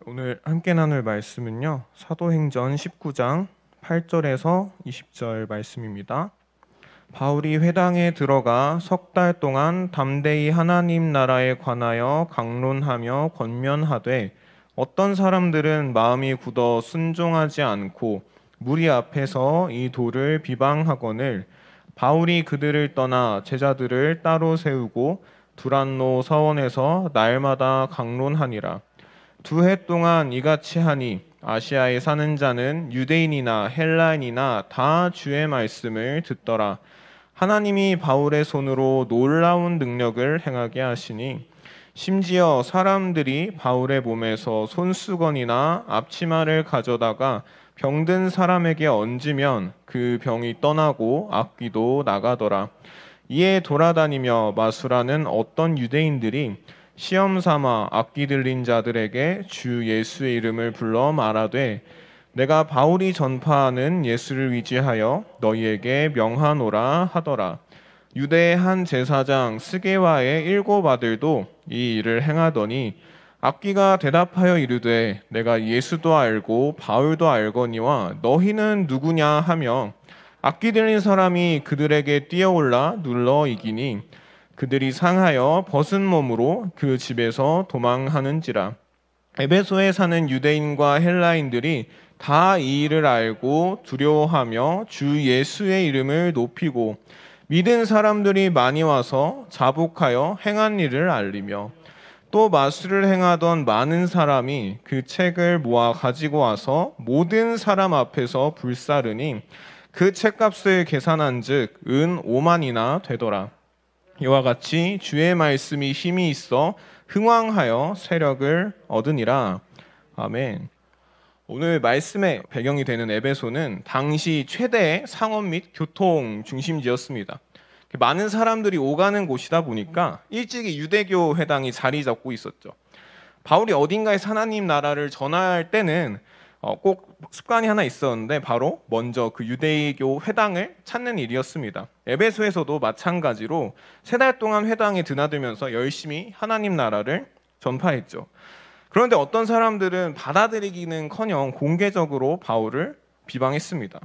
오늘 함께 나눌 말씀은요. 사도행전 19장 8절에서 20절 말씀입니다. 바울이 회당에 들어가 석 달 동안 담대히 하나님 나라에 관하여 강론하며 권면하되 어떤 사람들은 마음이 굳어 순종하지 않고 무리 앞에서 이 도를 비방하거늘 바울이 그들을 떠나 제자들을 따로 세우고 두란노 서원에서 날마다 강론하니라. 2해 동안 이같이 하니 아시아에 사는 자는 유대인이나 헬라인이나 다 주의 말씀을 듣더라. 하나님이 바울의 손으로 놀라운 능력을 행하게 하시니 심지어 사람들이 바울의 몸에서 손수건이나 앞치마를 가져다가 병든 사람에게 얹으면 그 병이 떠나고 악귀도 나가더라. 이에 돌아다니며 마술하는 어떤 유대인들이 시험 삼아 악기 들린 자들에게 주 예수의 이름을 불러 말하되 내가 바울이 전파하는 예수를 위지하여 너희에게 명하노라 하더라. 유대의 한 제사장 스게와의 7 아들도 이 일을 행하더니 악기가 대답하여 이르되 내가 예수도 알고 바울도 알거니와 너희는 누구냐 하며 악기 들린 사람이 그들에게 뛰어올라 눌러 이기니 그들이 상하여 벗은 몸으로 그 집에서 도망하는지라. 에베소에 사는 유대인과 헬라인들이 다 이 일을 알고 두려워하며 주 예수의 이름을 높이고 믿은 사람들이 많이 와서 자복하여 행한 일을 알리며 또 마술을 행하던 많은 사람이 그 책을 모아 가지고 와서 모든 사람 앞에서 불사르니 그 책값을 계산한즉 은 5만이나 되더라. 이와 같이 주의 말씀이 힘이 있어 흥왕하여 세력을 얻으니라. 아멘. 오늘 말씀의 배경이 되는 에베소는 당시 최대의 상업 및 교통 중심지였습니다. 많은 사람들이 오가는 곳이다 보니까 일찍이 유대교 회당이 자리 잡고 있었죠. 바울이 어딘가에 하나님 나라를 전할 때는 꼭 습관이 하나 있었는데 바로 먼저 그 유대교 회당을 찾는 일이었습니다. 에베소에서도 마찬가지로 3달 동안 회당에 드나들면서 열심히 하나님 나라를 전파했죠. 그런데 어떤 사람들은 받아들이기는커녕 공개적으로 바울을 비방했습니다.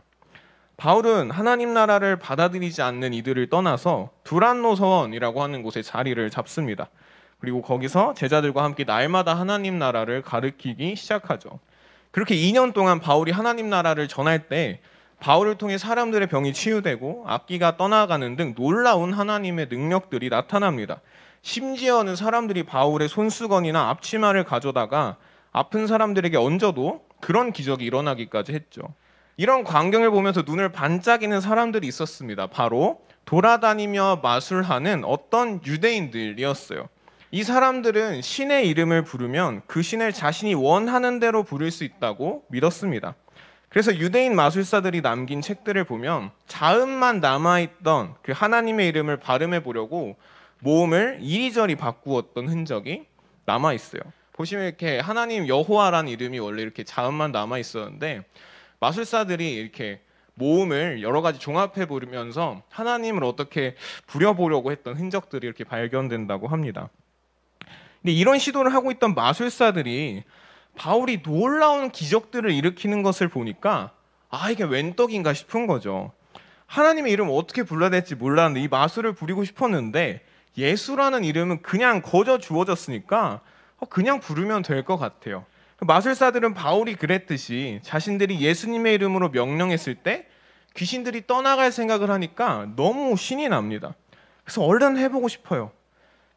바울은 하나님 나라를 받아들이지 않는 이들을 떠나서 두란노 서원이라고 하는 곳에 자리를 잡습니다. 그리고 거기서 제자들과 함께 날마다 하나님 나라를 가르치기 시작하죠. 그렇게 2년 동안 바울이 하나님 나라를 전할 때 바울을 통해 사람들의 병이 치유되고 악귀가 떠나가는 등 놀라운 하나님의 능력들이 나타납니다. 심지어는 사람들이 바울의 손수건이나 앞치마를 가져다가 아픈 사람들에게 얹어도 그런 기적이 일어나기까지 했죠. 이런 광경을 보면서 눈을 반짝이는 사람들이 있었습니다. 바로 돌아다니며 마술하는 어떤 유대인들이었어요. 이 사람들은 신의 이름을 부르면 그 신을 자신이 원하는 대로 부를 수 있다고 믿었습니다. 그래서 유대인 마술사들이 남긴 책들을 보면 자음만 남아있던 그 하나님의 이름을 발음해 보려고 모음을 이리저리 바꾸었던 흔적이 남아있어요. 보시면 이렇게 하나님 여호와라는 이름이 원래 이렇게 자음만 남아있었는데 마술사들이 이렇게 모음을 여러 가지 종합해 보면서 하나님을 어떻게 부려보려고 했던 흔적들이 이렇게 발견된다고 합니다. 근데 이런 시도를 하고 있던 마술사들이 바울이 놀라운 기적들을 일으키는 것을 보니까 이게 웬 떡인가 싶은 거죠. 하나님의 이름을 어떻게 불러야 될지 몰랐는데 이 마술을 부리고 싶었는데 예수라는 이름은 그냥 거저 주어졌으니까 그냥 부르면 될 것 같아요. 마술사들은 바울이 그랬듯이 자신들이 예수님의 이름으로 명령했을 때 귀신들이 떠나갈 생각을 하니까 너무 신이 납니다. 그래서 얼른 해보고 싶어요.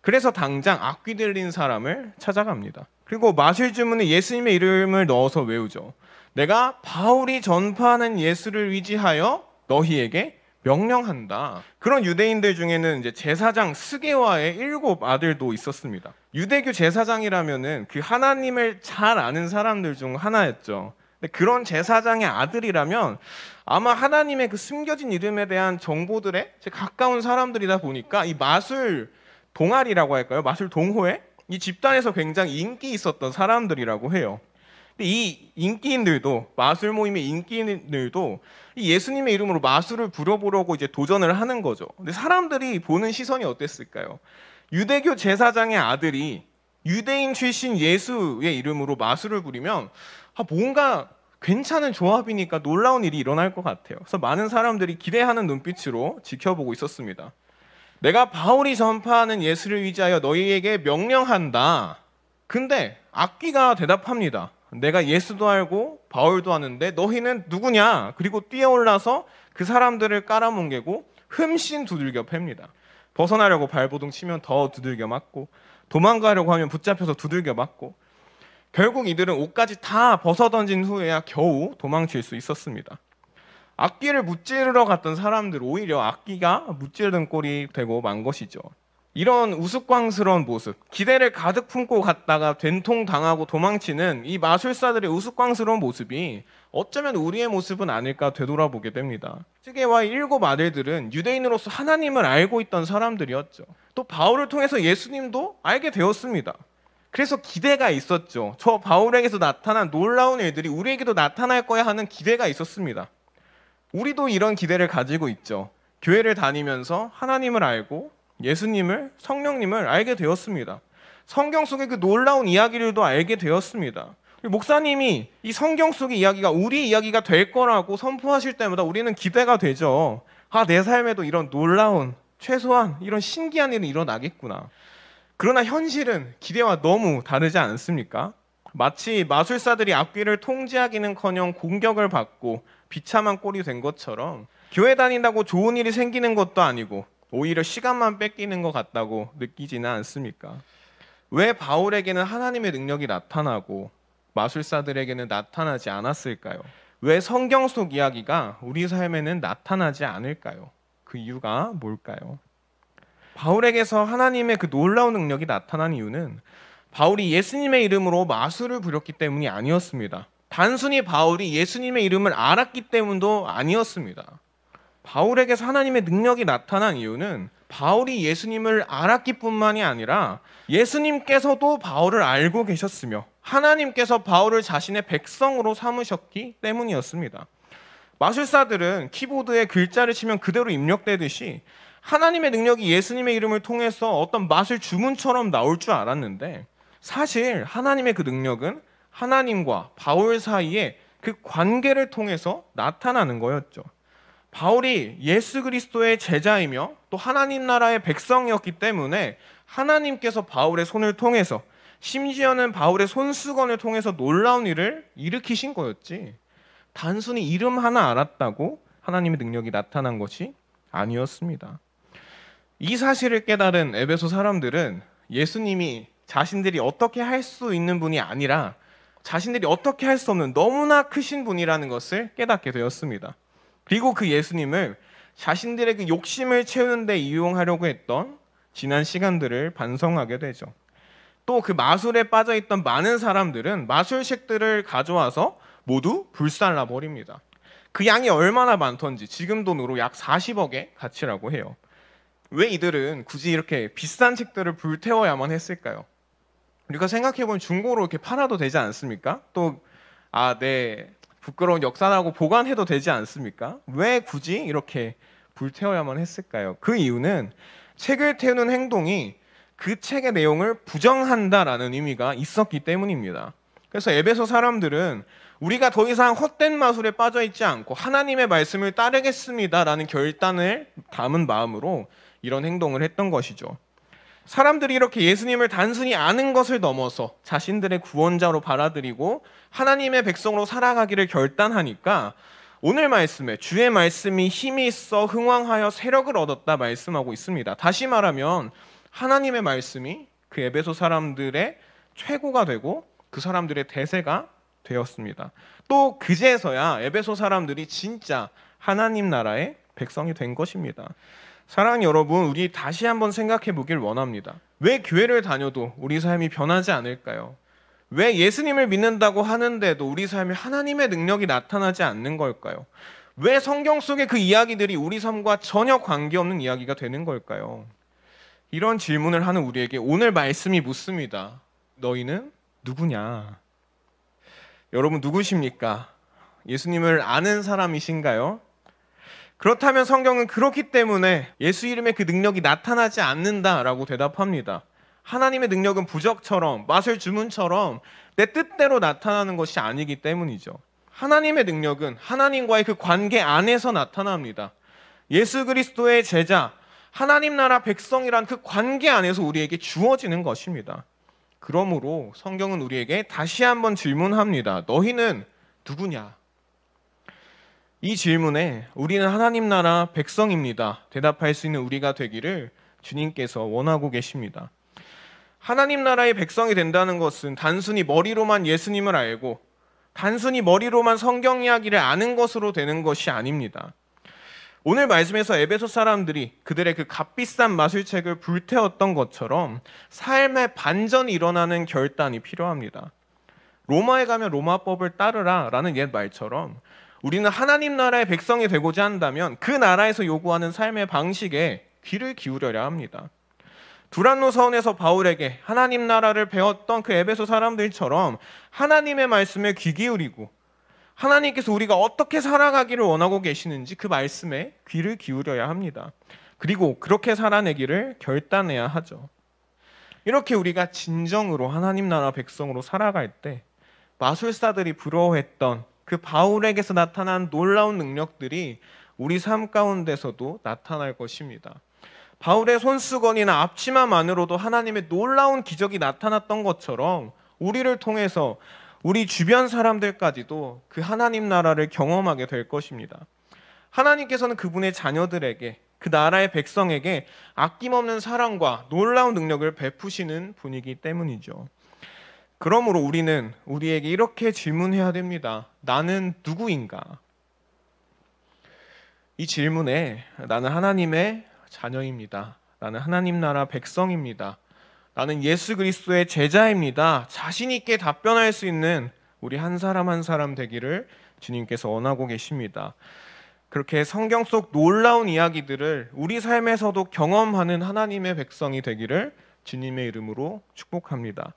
그래서 당장 악귀 들린 사람을 찾아갑니다. 그리고 마술 주문에 예수님의 이름을 넣어서 외우죠. 내가 바울이 전파하는 예수를 위지하여 너희에게 명령한다. 그런 유대인들 중에는 이제 제사장 스게와의 7 아들도 있었습니다. 유대교 제사장이라면은 그 하나님을 잘 아는 사람들 중 하나였죠. 근데 그런 제사장의 아들이라면 아마 하나님의 그 숨겨진 이름에 대한 정보들에 가까운 사람들이다 보니까 이 마술 동아리라고 할까요? 마술 동호회? 이 집단에서 굉장히 인기 있었던 사람들이라고 해요. 근데 이 인기인들도 마술 모임의 인기인들도 이 예수님의 이름으로 마술을 부려보려고 이제 도전을 하는 거죠. 근데 사람들이 보는 시선이 어땠을까요? 유대교 제사장의 아들이 유대인 출신 예수의 이름으로 마술을 부리면 뭔가 괜찮은 조합이니까 놀라운 일이 일어날 것 같아요. 그래서 많은 사람들이 기대하는 눈빛으로 지켜보고 있었습니다. 내가 바울이 전파하는 예수를 위하여 너희에게 명령한다. 근데 악귀가 대답합니다. 내가 예수도 알고 바울도 아는데 너희는 누구냐? 그리고 뛰어올라서 그 사람들을 깔아뭉개고 흠씬 두들겨 팹니다. 벗어나려고 발버둥 치면 더 두들겨 맞고, 도망가려고 하면 붙잡혀서 두들겨 맞고, 결국 이들은 옷까지 다 벗어던진 후에야 겨우 도망칠 수 있었습니다. 악귀를 무찌르러 갔던 사람들 오히려 악귀가 무찌르는 꼴이 되고 만 것이죠. 이런 우스꽝스러운 모습, 기대를 가득 품고 갔다가 된통당하고 도망치는 이 마술사들의 우스꽝스러운 모습이 어쩌면 우리의 모습은 아닐까 되돌아보게 됩니다. 시게와의 7 아들들은 유대인으로서 하나님을 알고 있던 사람들이었죠. 또 바울을 통해서 예수님도 알게 되었습니다. 그래서 기대가 있었죠. 저 바울에게서 나타난 놀라운 일들이 우리에게도 나타날 거야 하는 기대가 있었습니다. 우리도 이런 기대를 가지고 있죠. 교회를 다니면서 하나님을 알고 예수님을, 성령님을 알게 되었습니다. 성경 속의 그 놀라운 이야기들도 알게 되었습니다. 목사님이 이 성경 속의 이야기가 우리 이야기가 될 거라고 선포하실 때마다 우리는 기대가 되죠. 내 삶에도 이런 놀라운, 최소한 이런 신기한 일이 일어나겠구나. 그러나 현실은 기대와 너무 다르지 않습니까? 마치 마술사들이 악귀를 통제하기는커녕 공격을 받고 비참한 꼴이 된 것처럼 교회 다닌다고 좋은 일이 생기는 것도 아니고 오히려 시간만 뺏기는 것 같다고 느끼지는 않습니까? 왜 바울에게는 하나님의 능력이 나타나고 마술사들에게는 나타나지 않았을까요? 왜 성경 속 이야기가 우리 삶에는 나타나지 않을까요? 그 이유가 뭘까요? 바울에게서 하나님의 그 놀라운 능력이 나타난 이유는 바울이 예수님의 이름으로 마술을 부렸기 때문이 아니었습니다. 단순히 바울이 예수님의 이름을 알았기 때문도 아니었습니다. 바울에게서 하나님의 능력이 나타난 이유는 바울이 예수님을 알았기 뿐만이 아니라 예수님께서도 바울을 알고 계셨으며 하나님께서 바울을 자신의 백성으로 삼으셨기 때문이었습니다. 마술사들은 키보드에 글자를 치면 그대로 입력되듯이 하나님의 능력이 예수님의 이름을 통해서 어떤 마술 주문처럼 나올 줄 알았는데 사실 하나님의 그 능력은 하나님과 바울 사이에 그 관계를 통해서 나타나는 거였죠. 바울이 예수 그리스도의 제자이며 또 하나님 나라의 백성이었기 때문에 하나님께서 바울의 손을 통해서 심지어는 바울의 손수건을 통해서 놀라운 일을 일으키신 거였지 단순히 이름 하나 알았다고 하나님의 능력이 나타난 것이 아니었습니다. 이 사실을 깨달은 에베소 사람들은 예수님이 자신들이 어떻게 할 수 있는 분이 아니라 자신들이 어떻게 할 수 없는 너무나 크신 분이라는 것을 깨닫게 되었습니다. 그리고 그 예수님을 자신들의 그 욕심을 채우는 데 이용하려고 했던 지난 시간들을 반성하게 되죠. 또 그 마술에 빠져있던 많은 사람들은 마술식들을 가져와서 모두 불살라 버립니다. 그 양이 얼마나 많던지 지금 돈으로 약 40억의 가치라고 해요. 왜 이들은 굳이 이렇게 비싼 책들을 불태워야만 했을까요? 우리가 생각해보면 중고로 이렇게 팔아도 되지 않습니까? 또 내 부끄러운 역사라고 보관해도 되지 않습니까? 왜 굳이 이렇게 불태워야만 했을까요? 그 이유는 책을 태우는 행동이 그 책의 내용을 부정한다라는 의미가 있었기 때문입니다. 그래서 에베소 사람들은 우리가 더 이상 헛된 마술에 빠져있지 않고 하나님의 말씀을 따르겠습니다라는 결단을 담은 마음으로 이런 행동을 했던 것이죠. 사람들이 이렇게 예수님을 단순히 아는 것을 넘어서 자신들의 구원자로 받아들이고 하나님의 백성으로 살아가기를 결단하니까 오늘 말씀에 주의 말씀이 힘이 있어 흥왕하여 세력을 얻었다 말씀하고 있습니다. 다시 말하면 하나님의 말씀이 그 에베소 사람들의 최고가 되고 그 사람들의 대세가 되었습니다. 또 그제서야 에베소 사람들이 진짜 하나님 나라의 백성이 된 것입니다. 사랑하는 여러분, 우리 다시 한번 생각해 보길 원합니다. 왜 교회를 다녀도 우리 삶이 변하지 않을까요? 왜 예수님을 믿는다고 하는데도 우리 삶에 하나님의 능력이 나타나지 않는 걸까요? 왜 성경 속의 그 이야기들이 우리 삶과 전혀 관계없는 이야기가 되는 걸까요? 이런 질문을 하는 우리에게 오늘 말씀이 묻습니다. 너희는 누구냐? 여러분 누구십니까? 예수님을 아는 사람이신가요? 그렇다면 성경은 그렇기 때문에 예수 이름의 그 능력이 나타나지 않는다라고 대답합니다. 하나님의 능력은 부적처럼 마술 주문처럼 내 뜻대로 나타나는 것이 아니기 때문이죠. 하나님의 능력은 하나님과의 그 관계 안에서 나타납니다. 예수 그리스도의 제자, 하나님 나라 백성이란 그 관계 안에서 우리에게 주어지는 것입니다. 그러므로 성경은 우리에게 다시 한번 질문합니다. 너희는 누구냐? 이 질문에 우리는 하나님 나라 백성입니다. 대답할 수 있는 우리가 되기를 주님께서 원하고 계십니다. 하나님 나라의 백성이 된다는 것은 단순히 머리로만 예수님을 알고 단순히 머리로만 성경 이야기를 아는 것으로 되는 것이 아닙니다. 오늘 말씀에서 에베소 사람들이 그들의 그 값비싼 마술책을 불태웠던 것처럼 삶의 반전이 일어나는 결단이 필요합니다. 로마에 가면 로마법을 따르라 라는 옛 말처럼 우리는 하나님 나라의 백성이 되고자 한다면 그 나라에서 요구하는 삶의 방식에 귀를 기울여야 합니다. 두란노 서원에서 바울에게 하나님 나라를 배웠던 그 에베소 사람들처럼 하나님의 말씀에 귀 기울이고 하나님께서 우리가 어떻게 살아가기를 원하고 계시는지 그 말씀에 귀를 기울여야 합니다. 그리고 그렇게 살아내기를 결단해야 하죠. 이렇게 우리가 진정으로 하나님 나라 백성으로 살아갈 때 마술사들이 부러워했던 그 바울에게서 나타난 놀라운 능력들이 우리 삶 가운데서도 나타날 것입니다. 바울의 손수건이나 앞치마만으로도 하나님의 놀라운 기적이 나타났던 것처럼 우리를 통해서 우리 주변 사람들까지도 그 하나님 나라를 경험하게 될 것입니다. 하나님께서는 그분의 자녀들에게, 그 나라의 백성에게 아낌없는 사랑과 놀라운 능력을 베푸시는 분이기 때문이죠. 그러므로 우리는 우리에게 이렇게 질문해야 됩니다. 나는 누구인가? 이 질문에 나는 하나님의 자녀입니다. 나는 하나님 나라 백성입니다. 나는 예수 그리스도의 제자입니다. 자신 있게 답변할 수 있는 우리 한 사람 한 사람 되기를 주님께서 원하고 계십니다. 그렇게 성경 속 놀라운 이야기들을 우리 삶에서도 경험하는 하나님의 백성이 되기를 주님의 이름으로 축복합니다.